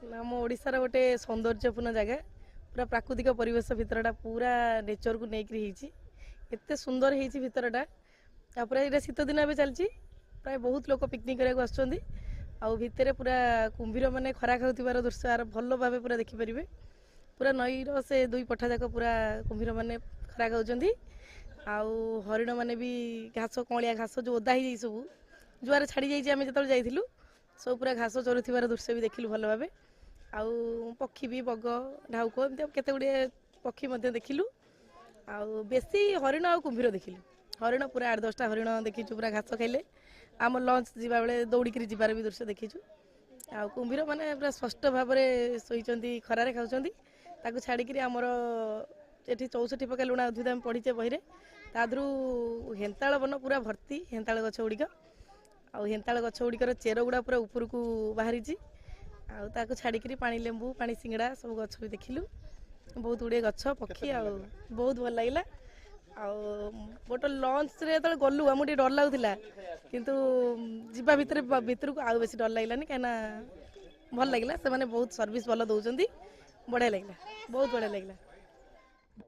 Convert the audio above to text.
ଆମ ଓଡ଼ିଶାର ଗୋଟେ ସୌନ୍ଦର୍ଯ୍ୟପୂର୍ଣ୍ଣ ଜାଗା ପୁରା ପ୍ରାକୃତିକ ପରିବେଶ ଭିତରଟା ପୁରା ନେଚରକୁ ନେଇକରି ହେଇଛି ଏତେ ସୁନ୍ଦର ହେଇଛି ଭିତରଟା ତାପରେ ଏଇଟା ଶୀତ ଦିନ ଏବେ ଚାଲିଛି ପ୍ରାୟ ବହୁତ ଲୋକ ପିକନିକ୍ କରିବାକୁ ଆସୁଛନ୍ତି ଆଉ ଭିତରେ ପୁରା କୁମ୍ଭୀର ମାନେ ଖରା ଖାଉଥିବାର ଦୃଶ୍ୟ ଆର ଭଲ ଭାବେ ପୁରା ଦେଖିପାରିବେ ପୁରା ନଈର ସେ ଦୁଇ ପଠା ଯାକ ପୁରା କୁମ୍ଭୀର ମାନେ ଖରା ଖାଉଛନ୍ତି ଆଉ ହରିଣ ମାନେ ବି ଘାସ କଅଁଳିଆ ଘାସ ଯେଉଁ ଓଦା ହେଇଯାଇଛି ସବୁ ଜୁଆର ଛାଡ଼ି ଯାଇଛି ଆମେ ଯେତେବେଳେ ଯାଇଥିଲୁ ସବୁ ପୁରା ଘାସ ଚରୁଥିବାର ଦୃଶ୍ୟ ବି ଦେଖିଲୁ ଭଲ ଭାବେ ଆଉ ପକ୍ଷୀ ବି ବଗ ଢାଉକ ଏମିତି କେତେ ଗୁଡ଼ିଏ ପକ୍ଷୀ ମଧ୍ୟ ଦେଖିଲୁ ଆଉ ବେଶୀ ହରିଣ ଆଉ କୁମ୍ଭୀର ଦେଖିଲୁ ହରିଣ ପୁରା 8-10ଟା ହରିଣ ଦେଖିଛୁ ପୁରା ଘାସ ଖାଇଲେ ଆମ ଲଞ୍ଚ ଯିବା ବେଳେ ଦୌଡ଼ିକିରି ଯିବାର ବି ଦୃଶ୍ୟ ଦେଖିଛୁ ଆଉ କୁମ୍ଭୀର ମାନେ ପୁରା ସ୍ପଷ୍ଟ ଭାବରେ ଶୋଇଛନ୍ତି ଖରାରେ ଖାଉଛନ୍ତି ତାକୁ ଛାଡ଼ିକିରି ଆମର ଏଠି 64 ପ୍ରକାର ଲୁଣା ଉଦ୍ଭିଦ ଆମେ ପଢ଼ିଛେ ବହିରେ ତା ଦେହରୁ ହେନ୍ତାଳ ବନ ପୁରା ଭର୍ତ୍ତି ହେନ୍ତାଳ ଗଛ ଗୁଡ଼ିକ ଆଉ ହେନ୍ତାଳ ଗଛ ଗୁଡ଼ିକର ଚେର ଗୁଡ଼ା ପୁରା ଉପରକୁ ବାହାରିଛି ଆଉ ତାକୁ ଛାଡ଼ିକିରି ପାଣି ଲେମ୍ବୁ ପାଣି ସିଙ୍ଗଡ଼ା ସବୁ ଗଛ ବି ଦେଖିଲୁ ବହୁତ ଗୁଡ଼ିଏ ଗଛ ପକ୍ଷୀ ଆଉ ବହୁତ ଭଲ ଲାଗିଲା ଆଉ ଗୋଟେ ଲଞ୍ଚରେ ଯେତେବେଳେ ଗଲୁ ଆମକୁ ଟିକେ ଡର ଲାଗୁଥିଲା କିନ୍ତୁ ଯିବା ଭିତରକୁ ଆଉ ବେଶୀ ଡର ଲାଗିଲାନି କାହିଁକିନା ଭଲ ଲାଗିଲା ସେମାନେ ବହୁତ ସର୍ଭିସ୍ ଭଲ ଦେଉଛନ୍ତି ବଢ଼ିଆ ଲାଗିଲା ବହୁତ ବଢ଼ିଆ ଲାଗିଲା